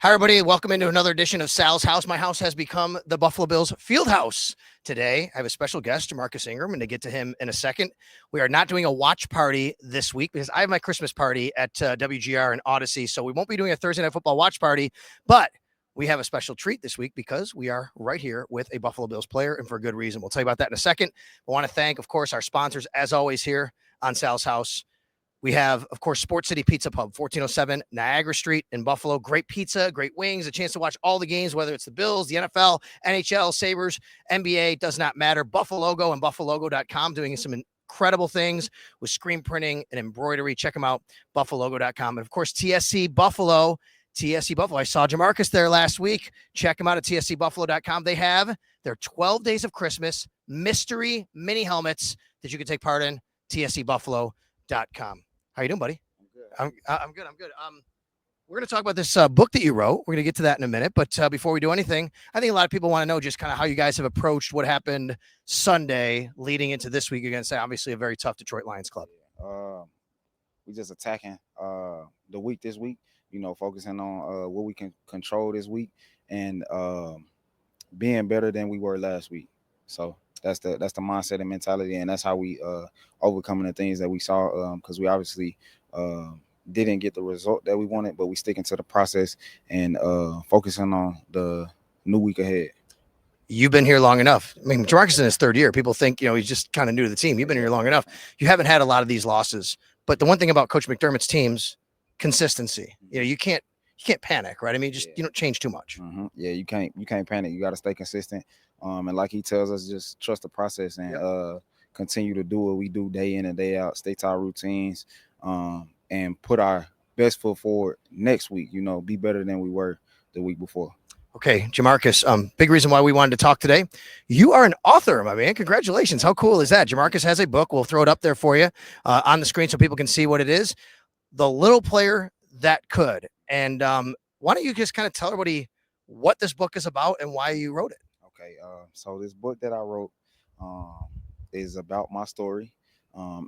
Hi, everybody. Welcome into another edition of Sal's House. My house has become the Buffalo Bills field house. Today, I have a special guest, JaMarcus Ingram, and to get to him in a second. We are not doing a watch party this week because I have my Christmas party at WGR and Odyssey, so we won't be doing a Thursday Night Football watch party, but we have a special treat this week because we are right here with a Buffalo Bills player, and for a good reason. We'll tell you about that in a second. I want to thank, of course, our sponsors, as always, here on Sal's House. We have, of course, Sports City Pizza Pub, 1407 Niagara Street in Buffalo. Great pizza, great wings, a chance to watch all the games, whether it's the Bills, the NFL, NHL, Sabres, NBA, does not matter. Buffalogo and buffalogo.com doing some incredible things with screen printing and embroidery. Check them out, buffalogo.com. And, of course, TSC Buffalo. TSC Buffalo. I saw JaMarcus there last week. Check them out at tscbuffalo.com. They have their 12 Days of Christmas mystery mini helmets that you can take part in, tscbuffalo.com. How you doing, buddy? I'm good. I'm good. We're going to talk about this book that you wrote. We're going to get to that in a minute. But before we do anything, I think a lot of people want to know just kind of how you guys have approached what happened Sunday leading into this week against, obviously, a very tough Detroit Lions club. We just attacking the week this week, focusing on what we can control this week and being better than we were last week. So that's the mindset and mentality, and that's how we overcoming the things that we saw, because we obviously didn't get the result that we wanted, but we sticking to the process and focusing on the new week ahead. You've been here long enough. I mean, JaMarcus in his third year. People think, he's just kind of new to the team. You've been here long enough. You haven't had a lot of these losses. But the one thing about Coach McDermott's teams, consistency. You can't panic, right? I mean, you don't change too much. Mm-hmm. Yeah, you can't panic. You got to stay consistent. And like he tells us, just trust the process and continue to do what we do day in and day out. Stay to our routines, and put our best foot forward next week. Be better than we were the week before. Okay, JaMarcus, big reason why we wanted to talk today. You are an author, my man. Congratulations. How cool is that? JaMarcus has a book. We'll throw it up there for you on the screen so people can see what it is. The Little Player That Could. And why don't you just kind of tell everybody what this book is about and why you wrote it? Okay, so this book that I wrote is about my story.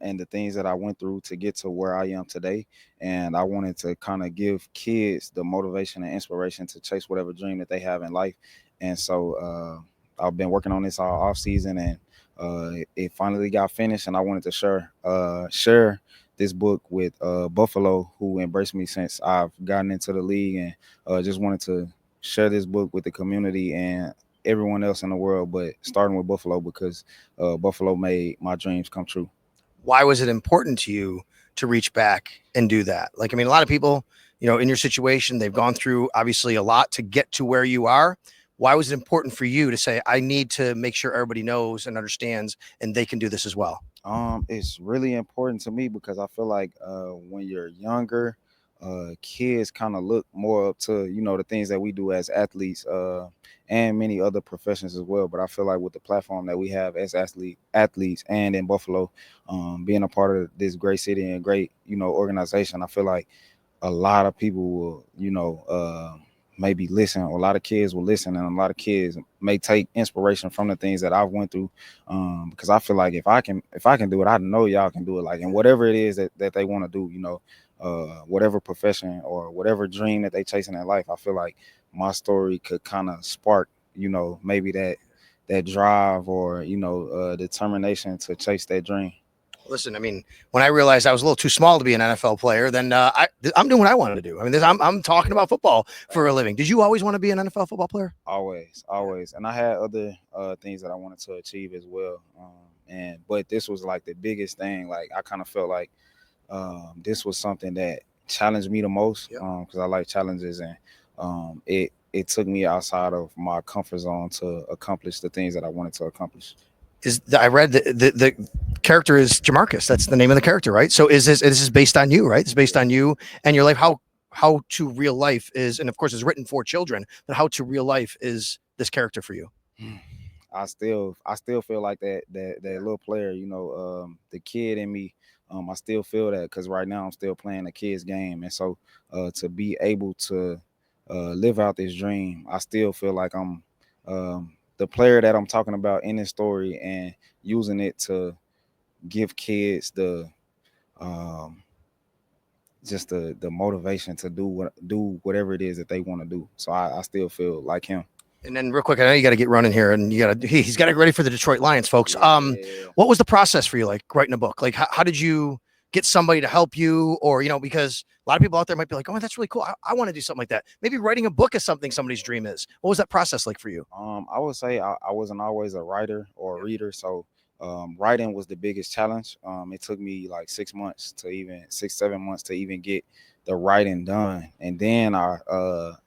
And the things that I went through to get to where I am today. And I wanted to kind of give kids the motivation and inspiration to chase whatever dream that they have in life. And so I've been working on this all off season, and it finally got finished. And I wanted to share this book with Buffalo, who embraced me since I've gotten into the league, and just wanted to share this book with the community and everyone else in the world, but starting with Buffalo because Buffalo made my dreams come true. Why was it important to you to reach back and do that? Like, I mean, a lot of people, in your situation, they've gone through obviously a lot to get to where you are. Why was it important for you to say, I need to make sure everybody knows and understands and they can do this as well? It's really important to me because I feel like when you're younger, kids kind of look more up to the things that we do as athletes, and many other professions as well. But I feel like with the platform that we have as athletes and in Buffalo, being a part of this great city and great organization, I feel like a lot of people will maybe listen, or a lot of kids will listen, and a lot of kids may take inspiration from the things that I've went through, because I feel like if I can do it, I know y'all can do it, like, and whatever it is that they want to do, whatever profession or whatever dream that they chase in their life, I feel like my story could kind of spark maybe that drive or determination to chase that dream. Listen, I mean, when I realized I was a little too small to be an NFL player, then I'm doing what I wanted to do. I mean, I'm talking about football for a living. Did you always want to be an NFL football player? Always. And I had other things that I wanted to achieve as well. But this was like the biggest thing. Like, I kind of felt like this was something that challenged me the most, because I like challenges, and it took me outside of my comfort zone to accomplish the things that I wanted to accomplish. I read the character is JaMarcus. That's the name of the character, right? So this is based on you, right? It's based on you and your life. How to real life is, and of course it's written for children, but how to real life is this character for you? I still feel like that little player, the kid in me. I still feel that because right now I'm still playing a kid's game, and so to be able to live out this dream, I still feel like I'm the player that I'm talking about in this story, and using it to give kids the just the motivation to do whatever it is that they want to do. So I still feel like him. And then real quick, I know you got to get running here, and he's got to get ready for the Detroit Lions, folks. Yeah. What was the process for you, like writing a book? Like, how did you get somebody to help you, or because a lot of people out there might be like, oh, that's really cool. I want to do something like that. Maybe writing a book is something somebody's dream is. What was that process like for you? I would say I wasn't always a writer or a reader, so writing was the biggest challenge. It took me like 6 months to even 6, 7 months to even get the writing done, and then I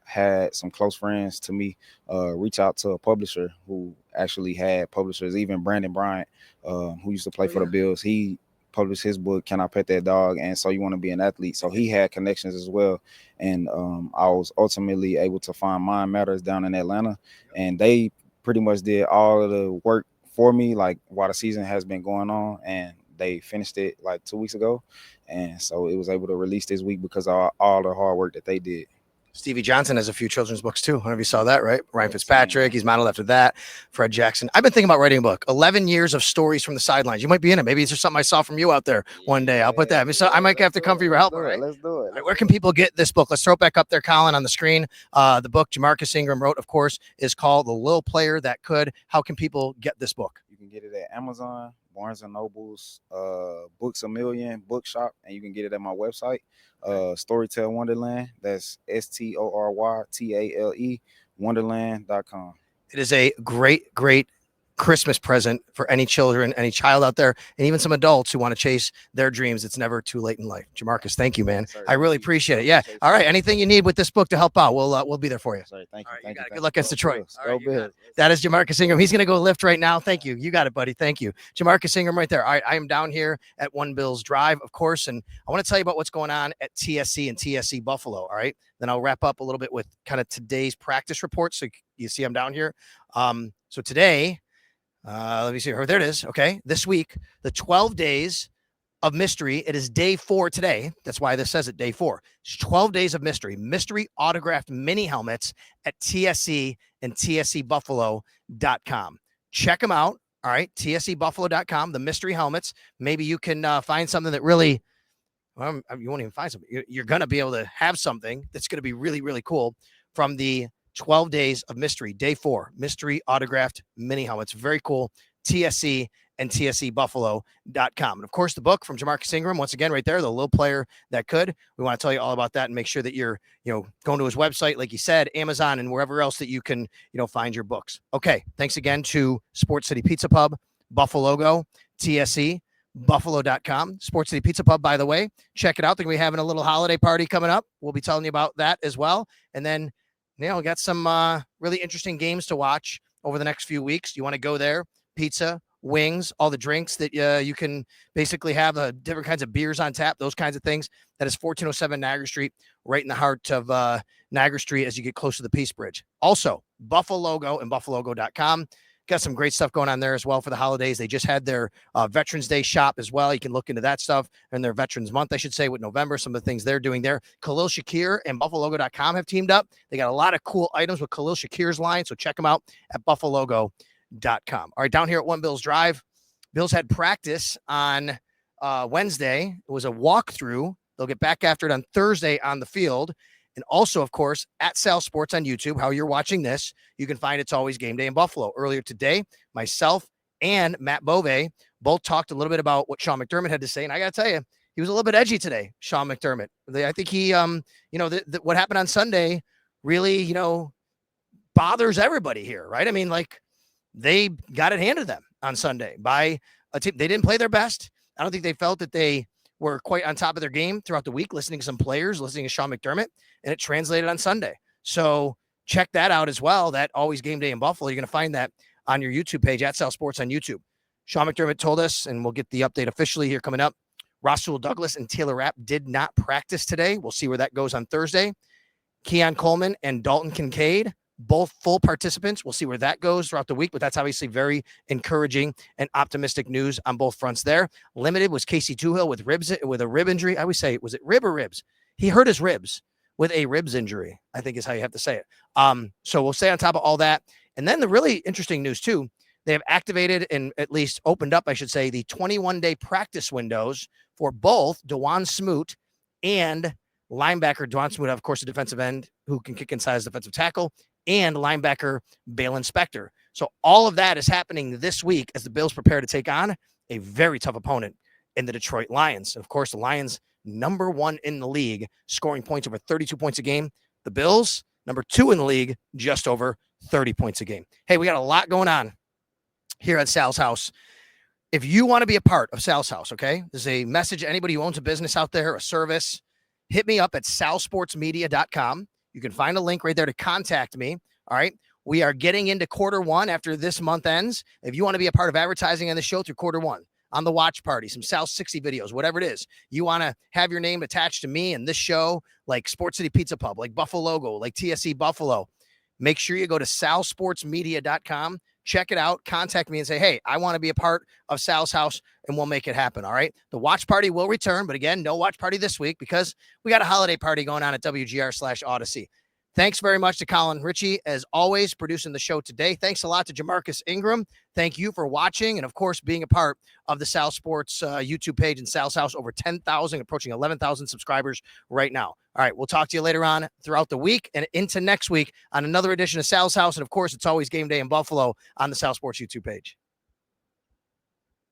had some close friends to me reach out to a publisher who actually had publishers. Even Brandon Bryant, who used to play for the Bills, he published his book, Can I Pet That Dog? And So You Want to Be an Athlete. So he had connections as well. And I was ultimately able to find Mind Matters down in Atlanta. And they pretty much did all of the work for me, like while the season has been going on. And they finished it like 2 weeks ago. And so it was able to release this week because of all the hard work that they did. Stevie Johnson has a few children's books too. I don't know if you saw that, right? Ryan Fitzpatrick, he's modeled after that. Fred Jackson. I've been thinking about writing a book. 11 years of stories from the sidelines. You might be in it. Maybe it's just something I saw from you out there one day. I'll put that. So I might have to come for your help. Right? Let's do it. Right, where can people get this book? Let's throw it back up there, Colin, on the screen. The book JaMarcus Ingram wrote, of course, is called The Little Player That Could. How can people get this book? You can get it at Amazon, Barnes and Noble's, Books A Million bookshop, and you can get it at my website, Storytell Wonderland. That's STORYTALE Wonderland.com. It is a great Christmas present for any child out there, and even some adults who want to chase their dreams. It's never too late in life. JaMarcus, thank you, man. I really appreciate it. Yeah. All right. Anything you need with this book to help out, we'll be there for you. Sorry, thank you. Thank you. Good luck against Detroit. Right, that is JaMarcus Ingram. He's going to go lift right now. Thank you. You got it, buddy. Thank you. JaMarcus Ingram right there. All right. I am down here at One Bills Drive, of course, and I want to tell you about what's going on at TSC and TSC Buffalo. All right. Then I'll wrap up a little bit with kind of today's practice report. So you see I'm down here. So today, let me see. There it is. Okay. This week, the 12 days of mystery. It is day 4 today. That's why this says it day 4. It's 12 days of mystery autographed mini helmets at TSC and TSCBuffalo.com. Check them out. All right. TSCBuffalo.com, the mystery helmets. Maybe you can find something that really, well, you won't even find something. You're going to be able to have something that's going to be really, really cool from the 12 days of mystery, day 4, mystery autographed mini helmets. Very cool. TSC and TSCBuffalo.com. And of course, the book from JaMarcus Ingram, once again, right there, The Little Player That Could. We want to tell you all about that and make sure that you're, going to his website, like you said, Amazon and wherever else that you can, find your books. Okay. Thanks again to Sports City Pizza Pub, Buffalo Go, TSC, Buffalo.com. Sports City Pizza Pub, by the way, check it out. They're going to be having a little holiday party coming up. We'll be telling you about that as well. And then, we got some really interesting games to watch over the next few weeks. You want to go there, pizza, wings, all the drinks that you can basically have, different kinds of beers on tap, those kinds of things. That is 1407 Niagara Street, right in the heart of Niagara Street as you get close to the Peace Bridge. Also, Buffalo Go and BuffaloGo.com. Got some great stuff going on there as well for the holidays. They just had their Veterans Day shop as well. You can look into that stuff, and their Veterans Month, I should say, with November, some of the things they're doing there. Khalil Shakir and BuffaloGo.com have teamed up. They got a lot of cool items with Khalil Shakir's line, so check them out at BuffaloGo.com. All right, down here at One Bills Drive, Bills had practice on Wednesday. It was a walkthrough. They'll get back after it on Thursday on the field. And also, of course, at Sal Sports on YouTube, how you're watching this, you can find It's Always Game Day in Buffalo. Earlier today, myself and Matt Bove both talked a little bit about what Sean McDermott had to say. And I got to tell you, he was a little bit edgy today, Sean McDermott. I think he, what happened on Sunday really, bothers everybody here, right? I mean, like, they got it handed to them on Sunday by a team. They didn't play their best. I don't think they felt that they were quite on top of their game throughout the week, listening to some players, listening to Sean McDermott, and it translated on Sunday. So check that out as well. That Always Game Day in Buffalo. You're going to find that on your YouTube page at Sal Sports on YouTube. Sean McDermott told us, and we'll get the update officially here coming up, Rasul Douglas and Taylor Rapp did not practice today. We'll see where that goes on Thursday. Keon Coleman and Dalton Kincaid, both full participants. We'll see where that goes throughout the week, but that's obviously very encouraging and optimistic news on both fronts there. Limited was Casey Tuhill with a rib injury. I always say, was it rib or ribs? He hurt his ribs with a ribs injury, I think is how you have to say it. So we'll stay on top of all that. And then the really interesting news too, they have activated and at least opened up, I should say, the 21-day practice windows for both DeJuan Smoot and linebacker Dwan Smoot, of course, a defensive end who can kick inside as defensive tackle, and linebacker Balin Spector. So all of that is happening this week as the Bills prepare to take on a very tough opponent in the Detroit Lions. And of course, the Lions, number 1 in the league, scoring points over 32 points a game. The Bills, number 2 in the league, just over 30 points a game. Hey, we got a lot going on here at Sal's House. If you want to be a part of Sal's House, okay, there's a message to anybody who owns a business out there, a service, hit me up at salsportsmedia.com. You can find a link right there to contact me. All right. We are getting into Q1 after this month ends. If you want to be a part of advertising on the show through Q1, on the watch party, some Sal 60 videos, whatever it is, you want to have your name attached to me and this show, like Sports City Pizza Pub, like Buffalo Logo, like TSE Buffalo, make sure you go to salsportsmedia.com, check it out, contact me and say, hey, I want to be a part of Sal's House, and we'll make it happen. All right. The watch party will return, but again, no watch party this week because we got a holiday party going on at WGR/Odyssey. Thanks very much to Colin Ritchie, as always, producing the show today. Thanks a lot to JaMarcus Ingram. Thank you for watching and, of course, being a part of the Sal Sports YouTube page and Sal's House. Over 10,000, approaching 11,000 subscribers right now. All right, we'll talk to you later on throughout the week and into next week on another edition of Sal's House. And, of course, it's always game day in Buffalo on the Sal Sports YouTube page.